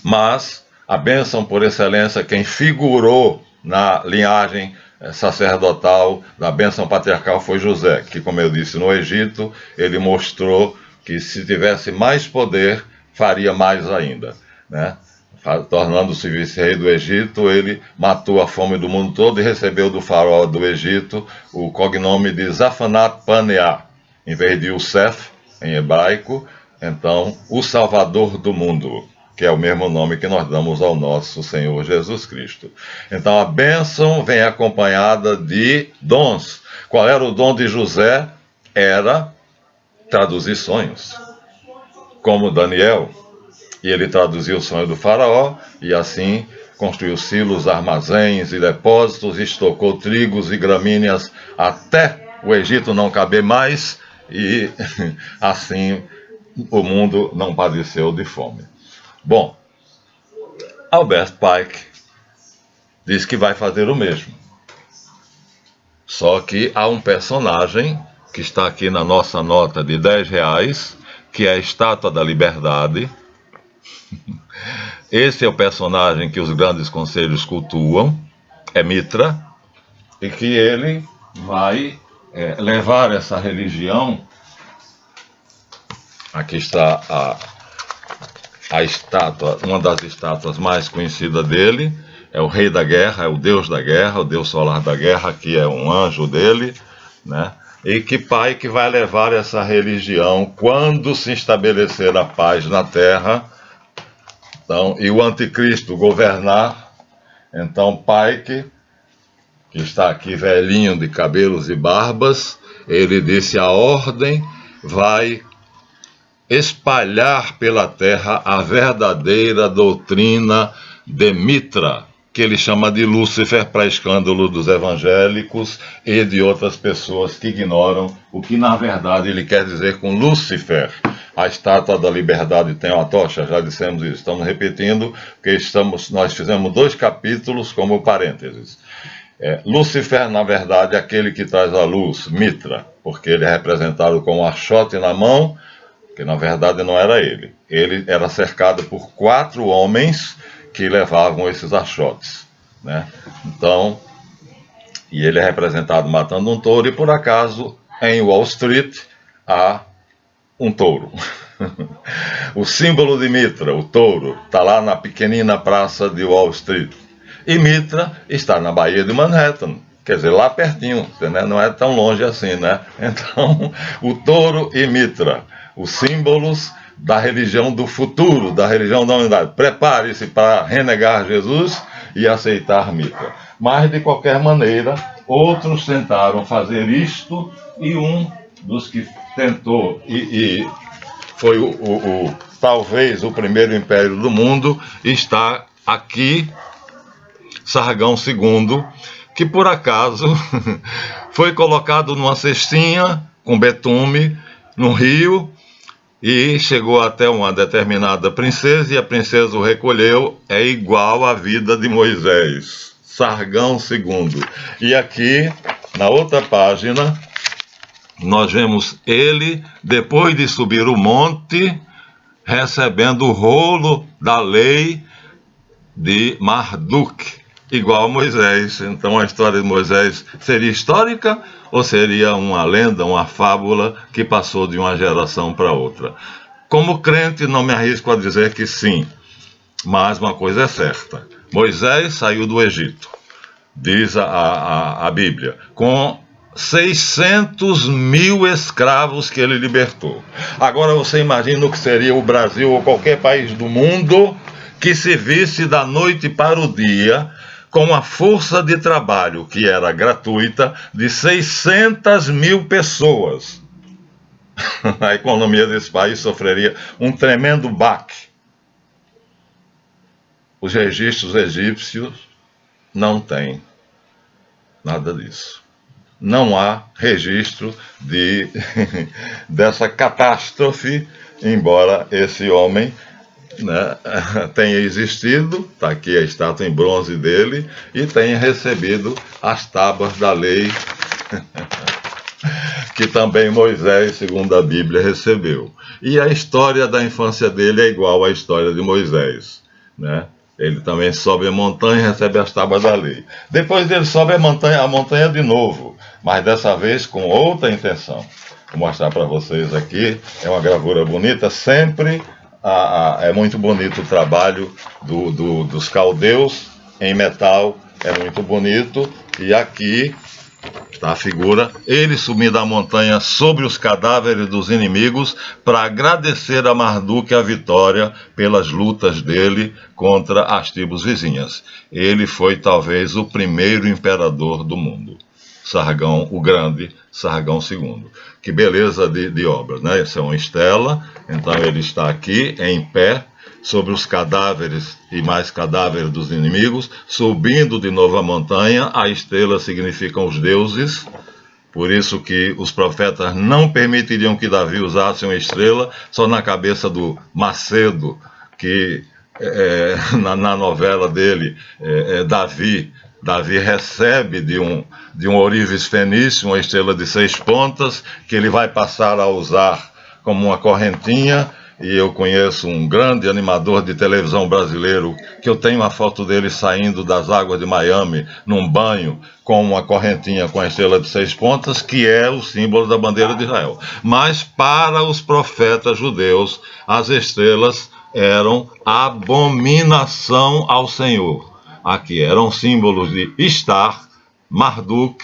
Mas a bênção por excelência, quem figurou na linhagem sacerdotal da bênção patriarcal foi José, que, como eu disse, no Egito, ele mostrou que se tivesse mais poder, faria mais ainda, né? Tornando-se vice-rei do Egito, ele matou a fome do mundo todo e recebeu do faraó do Egito o cognome de Zafanat Paneah, em vez de Youssef, em hebraico. Então, o Salvador do mundo, que é o mesmo nome que nós damos ao nosso Senhor Jesus Cristo. Então, a bênção vem acompanhada de dons. Qual era o dom de José? Era traduzir sonhos, como Daniel. E ele traduziu o sonho do faraó, e assim construiu silos, armazéns e depósitos, estocou trigos e gramíneas até o Egito não caber mais, e assim o mundo não padeceu de fome. Bom, Albert Pike diz que vai fazer o mesmo. Só que há um personagem que está aqui na nossa nota de R$10, que é a Estátua da Liberdade. Esse é o personagem que os grandes conselhos cultuam, é Mitra, e que ele vai levar essa religião. Aqui está a estátua, uma das estátuas mais conhecidas dele, é o rei da guerra, é o deus da guerra, o deus solar da guerra, que é um anjo dele, né? E que pai que vai levar essa religião quando se estabelecer a paz na terra, então, e o anticristo governar. Então Pike, que está aqui velhinho de cabelos e barbas, ele disse: a ordem vai espalhar pela terra a verdadeira doutrina de Mitra, que ele chama de Lúcifer, para escândalo dos evangélicos e de outras pessoas que ignoram o que na verdade ele quer dizer com Lúcifer. A Estátua da Liberdade tem uma tocha, já dissemos isso, estamos repetindo, porque nós fizemos 2 capítulos como parênteses. Lúcifer, na verdade, é aquele que traz a luz, Mitra, porque ele é representado com um achote na mão, que na verdade não era ele. Ele era cercado por 4 homens que levavam esses achotes, né? Então, e ele é representado matando um touro, e por acaso em Wall Street há um touro. O símbolo de Mitra, o touro, está lá na pequenina praça de Wall Street. E Mitra está na Baía de Manhattan, quer dizer, lá pertinho, né? Não é tão longe assim, né? Então, o touro e Mitra, os símbolos da religião do futuro, da religião da unidade. Prepare-se para renegar Jesus e aceitar Mitra. Mas, de qualquer maneira, outros tentaram fazer isto, e um dos que tentou e foi talvez o primeiro império do mundo, está aqui, Sargão II, que por acaso foi colocado numa cestinha com betume no rio e chegou até uma determinada princesa, e a princesa o recolheu. É igual à vida de Moisés, Sargão II. E aqui, na outra página, nós vemos ele, depois de subir o monte, recebendo o rolo da lei de Marduk, igual a Moisés. Então a história de Moisés seria histórica ou seria uma lenda, uma fábula que passou de uma geração para outra? Como crente, não me arrisco a dizer que sim, mas uma coisa é certa: Moisés saiu do Egito, diz a Bíblia, com 600 mil escravos que ele libertou. Agora você imagina o que seria o Brasil ou qualquer país do mundo que se visse da noite para o dia com a força de trabalho, que era gratuita, de 600 mil pessoas. A economia desse país sofreria um tremendo baque. Os registros egípcios não têm nada disso. Não há registro dessa catástrofe, embora esse homem, né, tenha existido, está aqui a estátua em bronze dele, e tenha recebido as tábuas da lei, que também Moisés, segundo a Bíblia, recebeu. E a história da infância dele é igual à história de Moisés, né? Ele também sobe a montanha e recebe as tábuas da lei. Depois ele sobe a montanha de novo, mas dessa vez com outra intenção. Vou mostrar para vocês aqui, é uma gravura bonita, sempre é muito bonito o trabalho dos caldeus em metal, é muito bonito. E aqui está a figura, ele subindo a montanha sobre os cadáveres dos inimigos para agradecer a Marduk a vitória pelas lutas dele contra as tribos vizinhas. Ele foi talvez o primeiro imperador do mundo, Sargão o Grande, Sargão II. Que beleza de obra, né? Essa é uma estela, então ele está aqui em pé sobre os cadáveres e mais cadáveres dos inimigos, subindo de novo a montanha. A estrela significam os deuses, por isso que os profetas não permitiriam que Davi usasse uma estrela, só na cabeça do Macedo, que na novela dele, Davi recebe de um ourives fenício uma estrela de 6 pontas, que ele vai passar a usar como uma correntinha. E eu conheço um grande animador de televisão brasileiro, que eu tenho uma foto dele saindo das águas de Miami, num banho, com uma correntinha com a estrela de 6 pontas, que é o símbolo da bandeira de Israel. Mas para os profetas judeus, as estrelas eram abominação ao Senhor. Aqui eram símbolos de Istar, Marduk,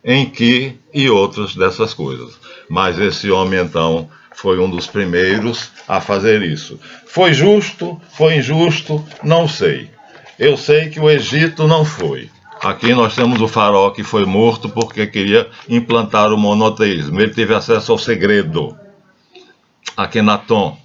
Enki e outras dessas coisas. Mas esse homem, então, foi um dos primeiros a fazer isso. Foi justo? Foi injusto? Não sei. Eu sei que o Egito não foi. Aqui nós temos o faraó que foi morto porque queria implantar o monoteísmo. Ele teve acesso ao segredo. Akhenaton,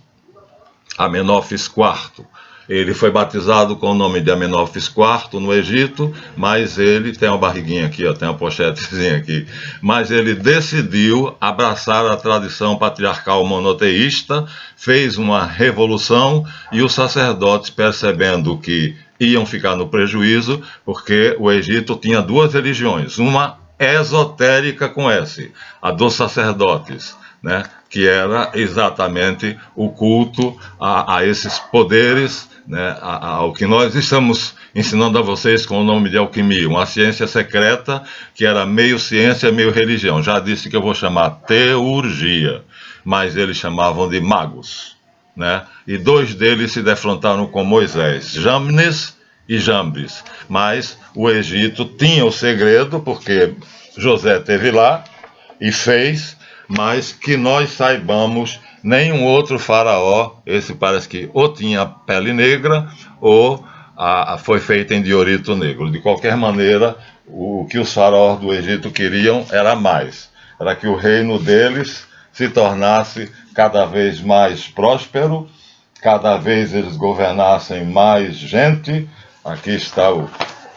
Amenófis IV. Ele foi batizado com o nome de Amenófis IV no Egito, mas ele tem uma barriguinha aqui, ó, tem uma pochetezinha aqui. Mas ele decidiu abraçar a tradição patriarcal monoteísta, fez uma revolução, e os sacerdotes, percebendo que iam ficar no prejuízo, porque o Egito tinha 2 religiões, uma esotérica com S, a dos sacerdotes, né? que era exatamente o culto a esses poderes, né, ao que nós estamos ensinando a vocês com o nome de alquimia, uma ciência secreta que era meio ciência, meio religião. Já disse que eu vou chamar teurgia, mas eles chamavam de magos, né? E dois deles se defrontaram com Moisés, Jamnes e Jambres. Mas o Egito tinha o segredo, porque José esteve lá e fez, mas que nós saibamos, nenhum outro faraó, esse parece que ou tinha pele negra ou foi feito em diorito negro. De qualquer maneira, o que os faraós do Egito queriam era mais. Era que o reino deles se tornasse cada vez mais próspero, cada vez eles governassem mais gente. Aqui está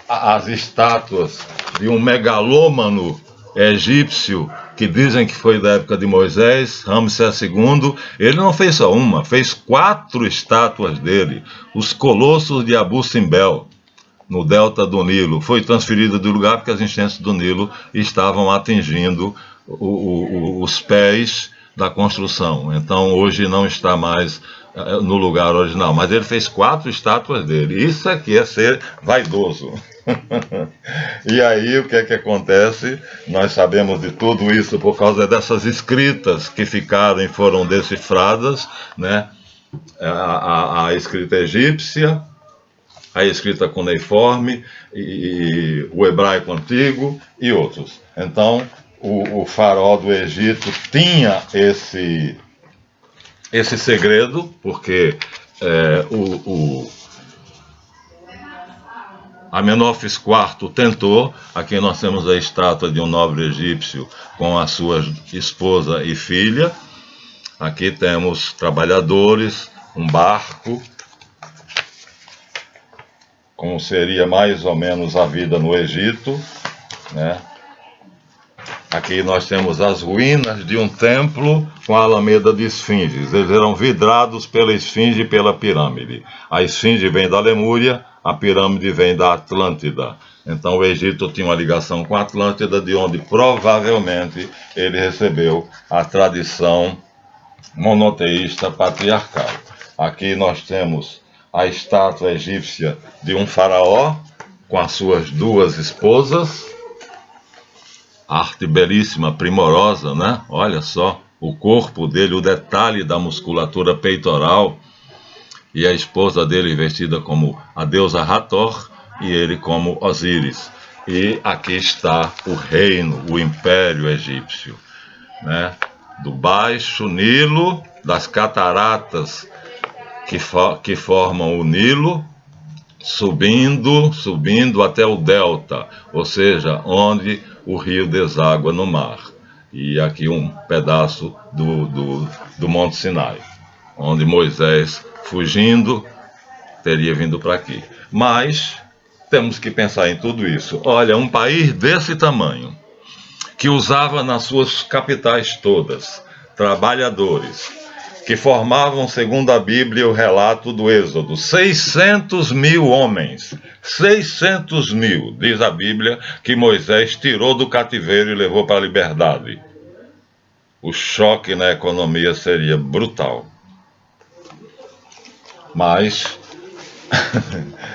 as estátuas de um megalômano egípcio que dizem que foi da época de Moisés, Ramsés II. Ele não fez só uma, fez 4 estátuas dele, os colossos de Abu Simbel, no delta do Nilo. Foi transferido do lugar porque as enchentes do Nilo estavam atingindo os pés da construção. Então hoje não está mais no lugar original, mas ele fez 4 estátuas dele. Isso aqui é ser vaidoso. E aí o que é que acontece? Nós sabemos de tudo isso por causa dessas escritas que ficaram e foram decifradas, né? A escrita egípcia, a escrita cuneiforme, e o hebraico antigo e outros. Então o faraó do Egito tinha esse segredo, porque Amenófis IV tentou. Aqui nós temos a estátua de um nobre egípcio com a sua esposa e filha. Aqui temos trabalhadores, um barco, como seria mais ou menos a vida no Egito, né? Aqui nós temos as ruínas de um templo com a alameda de esfinges. Eles eram vidrados pela esfinge e pela pirâmide. A esfinge vem da Lemúria, a pirâmide vem da Atlântida. Então o Egito tinha uma ligação com a Atlântida, de onde provavelmente ele recebeu a tradição monoteísta patriarcal. Aqui nós temos a estátua egípcia de um faraó com as suas 2 esposas. Arte belíssima, primorosa, né? Olha só o corpo dele, o detalhe da musculatura peitoral, e a esposa dele vestida como a deusa Hathor e ele como Osíris. E aqui está o reino, o império egípcio, né? Do Baixo Nilo, das cataratas que formam o Nilo, subindo até o delta, ou seja, onde o rio deságua no mar. E aqui um pedaço do Monte Sinai, onde Moisés, fugindo, teria vindo para aqui. Mas temos que pensar em tudo isso. Olha, um país desse tamanho, que usava nas suas capitais todas trabalhadores, que formavam, segundo a Bíblia, o relato do Êxodo, 600 mil homens, 600 mil, diz a Bíblia, que Moisés tirou do cativeiro e levou para a liberdade. O choque na economia seria brutal. Mas,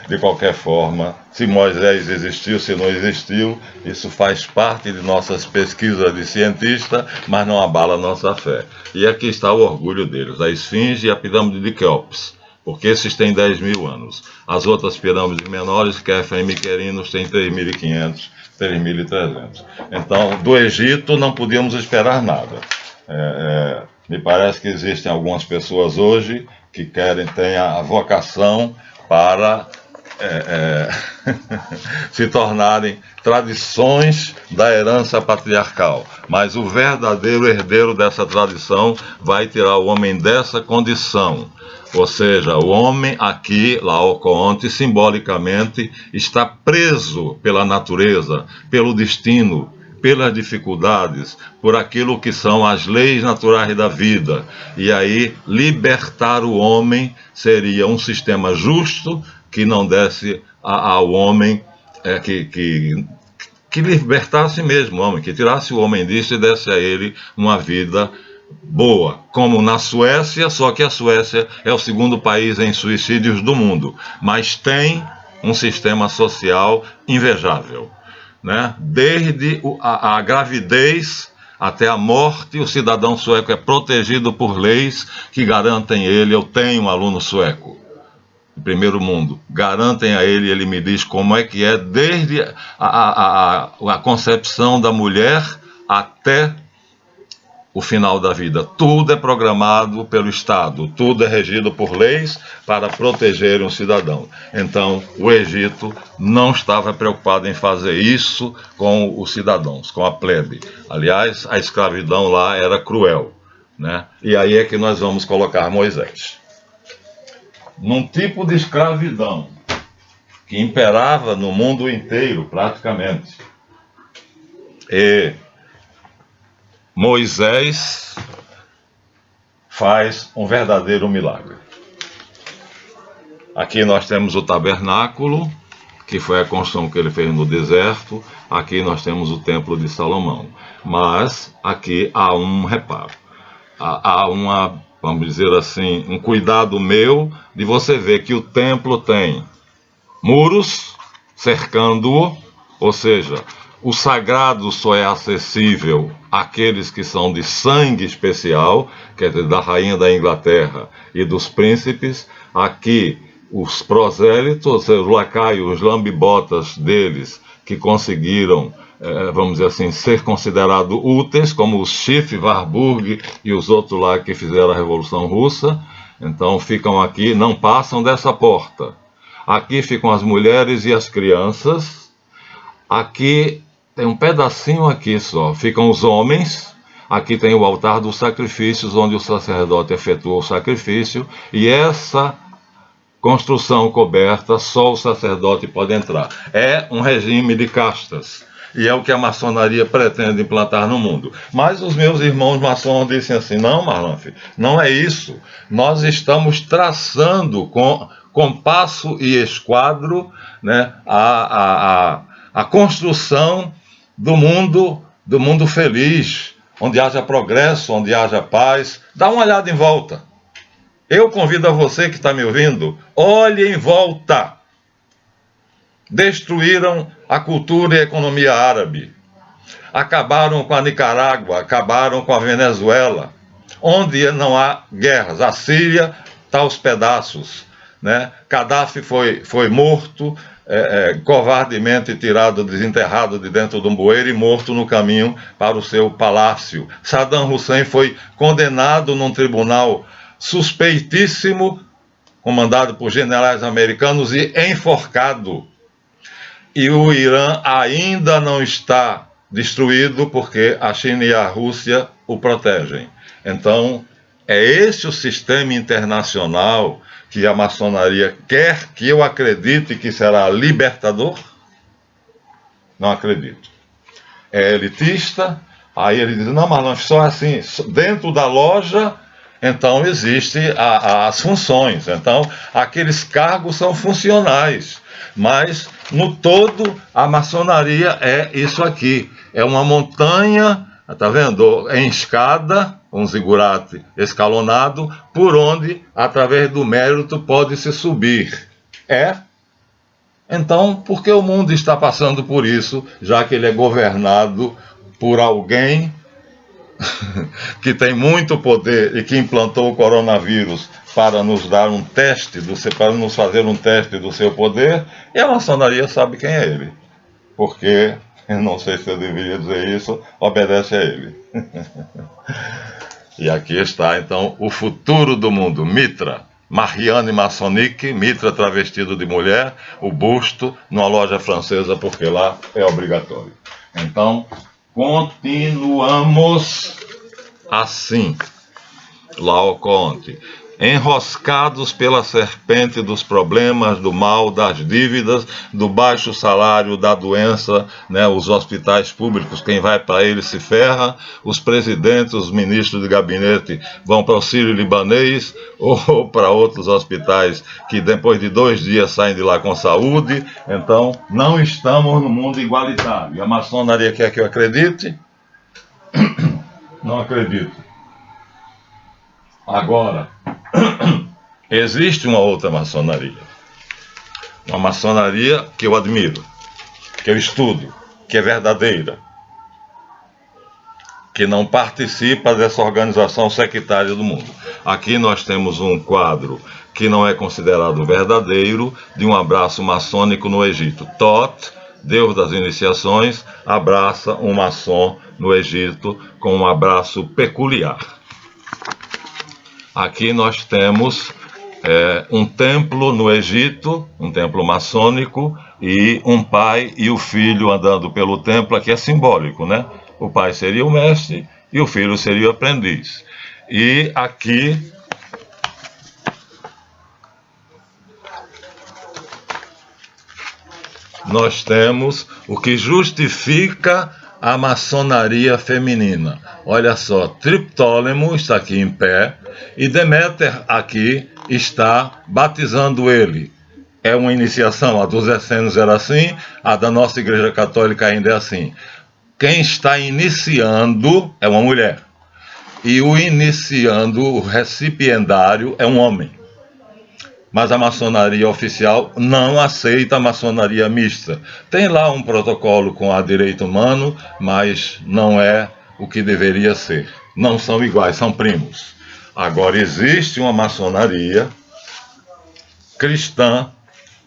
de qualquer forma, se Moisés existiu, se não existiu, isso faz parte de nossas pesquisas de cientista, mas não abala a nossa fé. E aqui está o orgulho deles, a esfinge e a pirâmide de Quéops, porque esses têm 10 mil anos. As outras pirâmides menores, Kefren e Miquerinos, têm 3.500, 3.300. Então, do Egito não podíamos esperar nada. Me parece que existem algumas pessoas hoje que têm a vocação para se tornarem tradições da herança patriarcal. Mas o verdadeiro herdeiro dessa tradição vai tirar o homem dessa condição. Ou seja, o homem aqui, Laocoonte, simbolicamente está preso pela natureza, pelo destino, pelas dificuldades, por aquilo que são as leis naturais da vida. E aí, libertar o homem seria um sistema justo que não desse ao homem, que libertasse mesmo o homem, que tirasse o homem disso e desse a ele uma vida boa, como na Suécia, só que a Suécia é o segundo país em suicídios do mundo, mas tem um sistema social invejável, né? Desde a gravidez até a morte, o cidadão sueco é protegido por leis que garantem ele. Eu tenho um aluno sueco, do primeiro mundo, garantem a ele, ele me diz como é que é, desde a concepção da mulher até o final da vida. Tudo é programado pelo Estado, tudo é regido por leis para proteger um cidadão. Então, o Egito não estava preocupado em fazer isso com os cidadãos, com a plebe. Aliás, a escravidão lá era cruel, né? E aí é que nós vamos colocar Moisés. Num tipo de escravidão que imperava no mundo inteiro, praticamente. E Moisés faz um verdadeiro milagre. Aqui nós temos o tabernáculo, que foi a construção que ele fez no deserto. Aqui nós temos o templo de Salomão. Mas aqui há um reparo. Há uma, vamos dizer assim, um cuidado meu de você ver que o templo tem muros cercando-o, ou seja, o sagrado só é acessível àqueles que são de sangue especial, quer dizer, da rainha da Inglaterra e dos príncipes. Aqui, os prosélitos, os lacaios, os lambibotas deles, que conseguiram, vamos dizer assim, ser considerados úteis, como os Schiff, Warburg e os outros lá que fizeram a Revolução Russa. Então, ficam aqui, não passam dessa porta. Aqui ficam as mulheres e as crianças. Aqui tem um pedacinho aqui só, ficam os homens. Aqui tem o altar dos sacrifícios, onde o sacerdote efetua o sacrifício. E essa construção coberta, só o sacerdote pode entrar. É um regime de castas. E é o que a maçonaria pretende implantar no mundo. Mas os meus irmãos maçons dizem assim: não, Marlanf, não é isso. Nós estamos traçando com compasso e esquadro, né, a construção do mundo feliz, onde haja progresso, onde haja paz. Dá uma olhada em volta. Eu convido a você que está me ouvindo, olhe em volta. Destruíram a cultura e a economia árabe. Acabaram com a Nicarágua, acabaram com a Venezuela. Onde não há guerras. A Síria está aos pedaços, né? Gaddafi foi morto, covardemente tirado, desenterrado de dentro de um bueiro e morto no caminho para o seu palácio. Saddam Hussein foi condenado num tribunal suspeitíssimo, comandado por generais americanos, e enforcado. E o Irã ainda não está destruído porque a China e a Rússia o protegem. Então, é esse o sistema internacional que a maçonaria quer que eu acredite que será libertador? Não acredito. É elitista. Aí ele diz: não, mas não, só assim, dentro da loja, então existem as funções. Então, aqueles cargos são funcionais. Mas, no todo, a maçonaria é isso aqui. É uma montanha, está vendo? Em escada, um zigurate escalonado, por onde, através do mérito, pode-se subir. Então, por que o mundo está passando por isso, já que ele é governado por alguém que tem muito poder e que implantou o coronavírus para nos dar um teste, para nos fazer um teste do seu poder, e a maçonaria sabe quem é ele. Porque, eu não sei se eu deveria dizer isso, obedece a ele. E aqui está, então, o futuro do mundo. Mitra, Marianne Maçonique, Mitra travestido de mulher, o busto, numa loja francesa, porque lá é obrigatório. Então, continuamos assim. Laoconte. Enroscados pela serpente dos problemas, do mal, das dívidas, do baixo salário, da doença, né? Os hospitais públicos, quem vai para eles se ferra, os presidentes, os ministros de gabinete vão para o Sírio-Libanês ou para outros hospitais que depois de 2 dias saem de lá com saúde. Então, não estamos no mundo igualitário. E a maçonaria quer que eu acredite? Não acredito. Agora, existe uma outra maçonaria. Uma maçonaria que eu admiro, que eu estudo, que é verdadeira, que não participa dessa organização sectária do mundo. Aqui nós temos um quadro que não é considerado verdadeiro, de um abraço maçônico no Egito. Thoth, Deus das iniciações, abraça um maçom no Egito com um abraço peculiar. Aqui nós temos um templo no Egito, um templo maçônico, e um pai e o filho andando pelo templo. Aqui é simbólico, né? O pai seria o mestre e o filho seria o aprendiz. E aqui nós temos o que justifica a maçonaria feminina. Olha só, Triptólemo está aqui em pé e Deméter aqui está batizando ele. É uma iniciação, a dos essênios era assim, a da nossa Igreja Católica ainda é assim. Quem está iniciando é uma mulher. E o iniciando, o recipiendário, é um homem. Mas a maçonaria oficial não aceita a maçonaria mista. Tem lá um protocolo com a direito humano, mas não é o que deveria ser. Não são iguais, são primos. Agora, existe uma maçonaria cristã,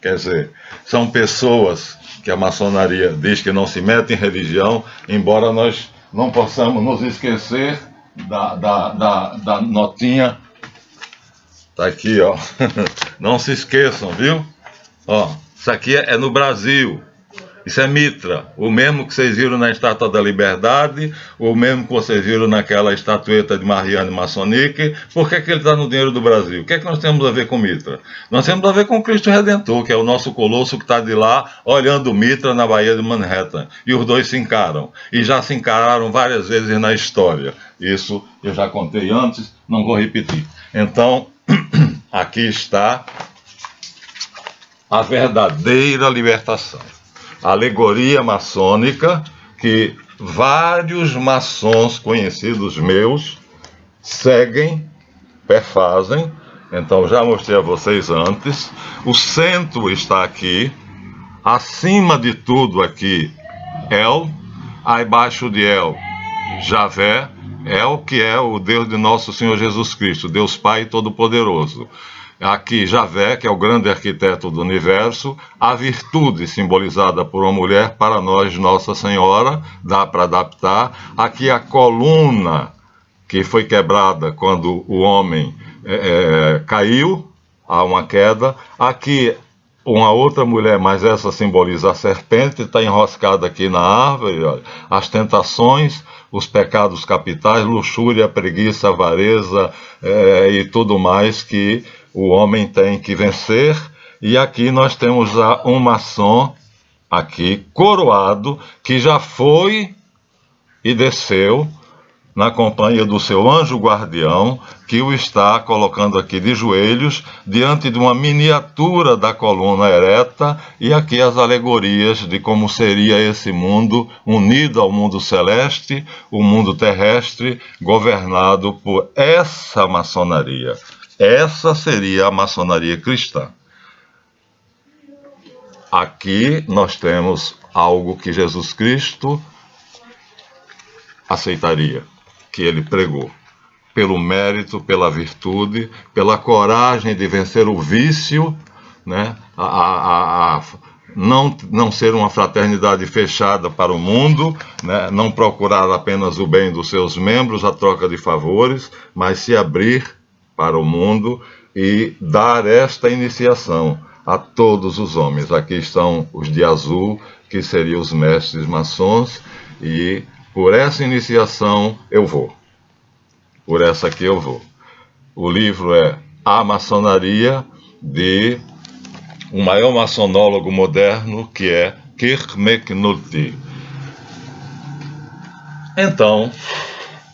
quer dizer, são pessoas que a maçonaria diz que não se mete em religião, embora nós não possamos nos esquecer da notinha. Tá aqui, ó. Não se esqueçam, viu? Ó, isso aqui é no Brasil. Isso é Mitra, o mesmo que vocês viram na Estátua da Liberdade, o mesmo que vocês viram naquela estatueta de Marianne Maçonique. Por que ele está no dinheiro do Brasil? O que é que nós temos a ver com Mitra? Nós temos a ver com Cristo Redentor, que é o nosso colosso que está de lá, olhando Mitra na Baía de Manhattan. E os dois se encaram. E já se encararam várias vezes na história. Isso eu já contei antes, não vou repetir. Então, aqui está a verdadeira libertação. A alegoria maçônica que vários maçons conhecidos meus seguem, perfazem. Então já mostrei a vocês antes. O centro está aqui, acima de tudo aqui, El, abaixo de El, Javé, El que é o Deus de nosso Senhor Jesus Cristo, Deus Pai Todo-Poderoso. Aqui Javé, que é o grande arquiteto do universo, a virtude simbolizada por uma mulher, para nós Nossa Senhora, dá para adaptar. Aqui a coluna que foi quebrada quando o homem caiu, há uma queda. Aqui uma outra mulher, mas essa simboliza a serpente, está enroscada aqui na árvore, olha. As tentações, os pecados capitais, luxúria, preguiça, avareza e tudo mais que o homem tem que vencer. E aqui nós temos um maçom, aqui, coroado, que já foi e desceu na companhia do seu anjo guardião, que o está colocando aqui de joelhos, diante de uma miniatura da coluna ereta, e aqui as alegorias de como seria esse mundo unido ao mundo celeste, o mundo terrestre, governado por essa maçonaria. Essa seria a maçonaria cristã. Aqui nós temos algo que Jesus Cristo aceitaria, que ele pregou, pelo mérito, pela virtude, pela coragem de vencer o vício, né? Não ser uma fraternidade fechada para o mundo, né? Não procurar apenas o bem dos seus membros, a troca de favores, mas se abrir para o mundo e dar esta iniciação a todos os homens. Aqui estão os de azul, que seriam os mestres maçons, e por essa iniciação eu vou. Por essa aqui eu vou. O livro é A Maçonaria, de o maior maçonólogo moderno, que é Kirk McNulty. Então,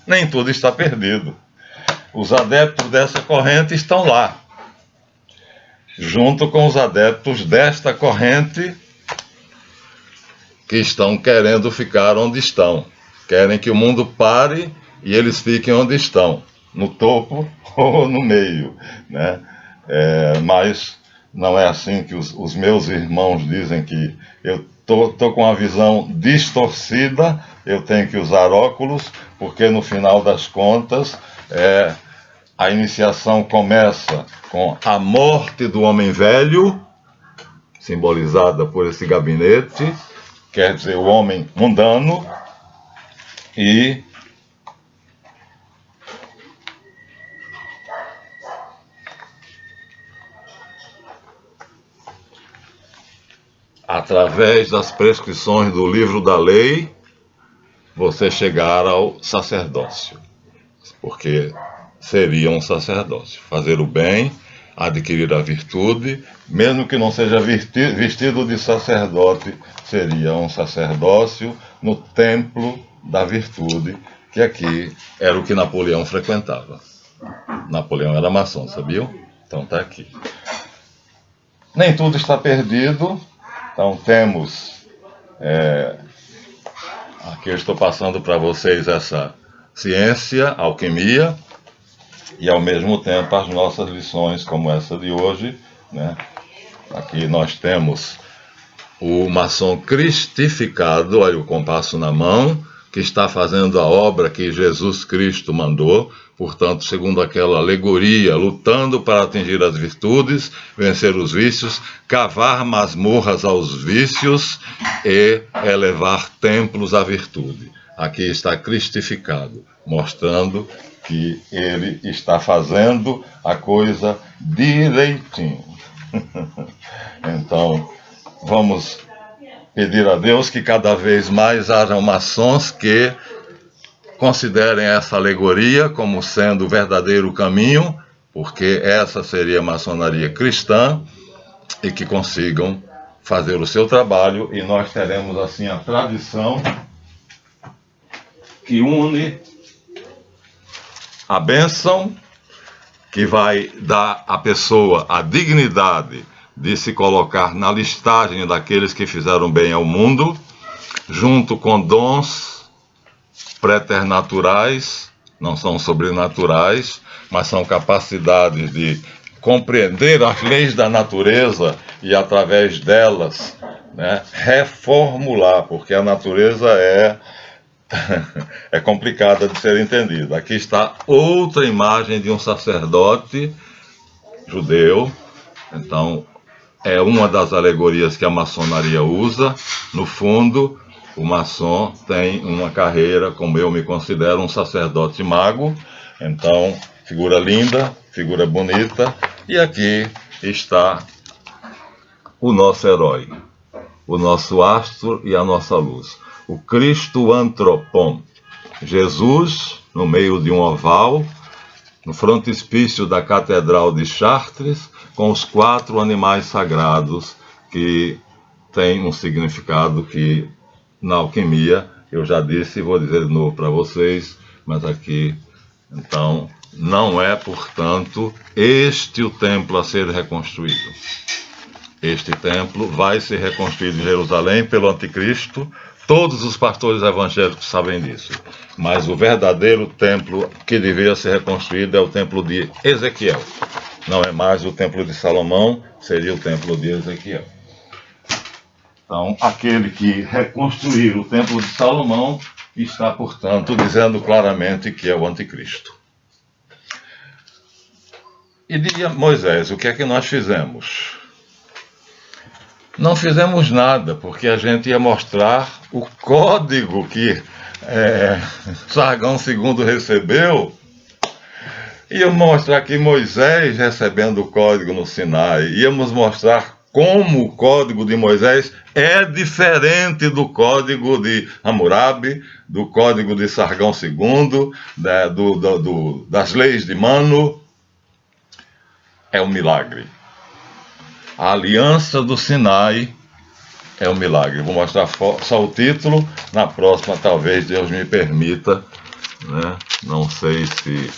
nem tudo está perdido. Os adeptos dessa corrente estão lá, junto com os adeptos desta corrente, que estão querendo ficar onde estão. Querem que o mundo pare e eles fiquem onde estão, no topo ou no meio, né? Mas não é assim que os meus irmãos dizem que eu tô com a visão distorcida, eu tenho que usar óculos, porque no final das contas a iniciação começa com a morte do homem velho, simbolizada por esse gabinete, quer dizer, o homem mundano, e através das prescrições do livro da lei, você chegar ao sacerdócio, porque seria um sacerdócio, fazer o bem, adquirir a virtude, mesmo que não seja vestido de sacerdote, seria um sacerdócio no templo da virtude, que aqui era o que Napoleão frequentava. Napoleão era maçom, sabiam? Então está aqui. Nem tudo está perdido, então temos... aqui eu estou passando para vocês essa ciência, alquimia, e ao mesmo tempo as nossas lições, como essa de hoje, né? Aqui nós temos o maçom cristificado, olha o compasso na mão, que está fazendo a obra que Jesus Cristo mandou, portanto, segundo aquela alegoria, lutando para atingir as virtudes, vencer os vícios, cavar masmorras aos vícios e elevar templos à virtude. Aqui está cristificado, mostrando que ele está fazendo a coisa direitinho. Então, vamos pedir a Deus que cada vez mais hajam maçons que considerem essa alegoria como sendo o verdadeiro caminho, porque essa seria a maçonaria cristã, e que consigam fazer o seu trabalho, e nós teremos assim a tradição que une a bênção, que vai dar à pessoa a dignidade de se colocar na listagem daqueles que fizeram bem ao mundo, junto com dons preternaturais, não são sobrenaturais, mas são capacidades de compreender as leis da natureza e, através delas, né, reformular, porque a natureza é complicada de ser entendida. Aqui está outra imagem de um sacerdote judeu. Então, é uma das alegorias que a maçonaria usa. No fundo, o maçom tem uma carreira, como eu me considero, um sacerdote mago. Então, figura linda, figura bonita. E aqui está o nosso herói, o nosso astro e a nossa luz. O Cristo Antropon, Jesus no meio de um oval, no frontispício da Catedral de Chartres, com os 4 animais sagrados, que têm um significado que na alquimia eu já disse e vou dizer de novo para vocês, mas aqui, então, não é, portanto, este o templo a ser reconstruído. Este templo vai ser reconstruído em Jerusalém pelo anticristo. Todos os pastores evangélicos sabem disso. Mas o verdadeiro templo que deveria ser reconstruído é o templo de Ezequiel. Não é mais o templo de Salomão, seria o templo de Ezequiel. Então, aquele que reconstruir o templo de Salomão está, portanto, dizendo claramente que é o anticristo. E diria Moisés, o que é que nós fizemos? Não fizemos nada, porque a gente ia mostrar o código que Sargão II recebeu. Ia mostrar que Moisés recebendo o código no Sinai. Íamos mostrar como o código de Moisés é diferente do código de Hammurabi, do código de Sargão II, das leis de Mano. É um milagre. A aliança do Sinai é um milagre. Vou mostrar só o título. Na próxima, talvez Deus me permita, né? Não sei se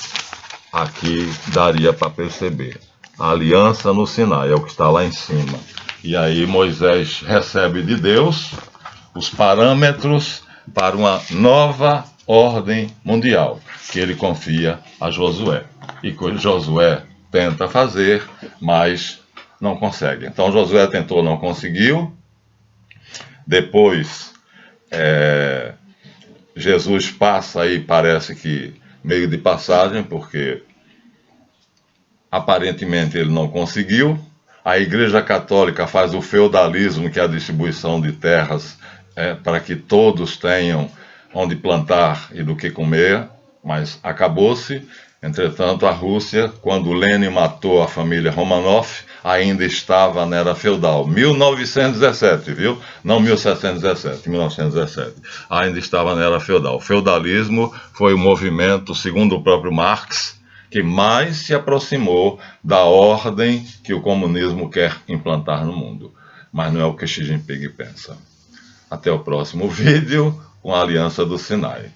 aqui daria para perceber. A aliança no Sinai é o que está lá em cima. E aí Moisés recebe de Deus os parâmetros para uma nova ordem mundial, que ele confia a Josué. E que Josué tenta fazer, mas não consegue. Então Josué tentou, não conseguiu. Depois, Jesus passa aí, parece que meio de passagem, porque aparentemente ele não conseguiu. A Igreja Católica faz o feudalismo, que é a distribuição de terras para que todos tenham onde plantar e do que comer, mas acabou-se. Entretanto, a Rússia, quando Lenin matou a família Romanov, ainda estava na era feudal. 1917, viu? Não 1717, 1917. Ainda estava na era feudal. O feudalismo foi o movimento, segundo o próprio Marx, que mais se aproximou da ordem que o comunismo quer implantar no mundo. Mas não é o que Xi Jinping pensa. Até o próximo vídeo com a Aliança do Sinai.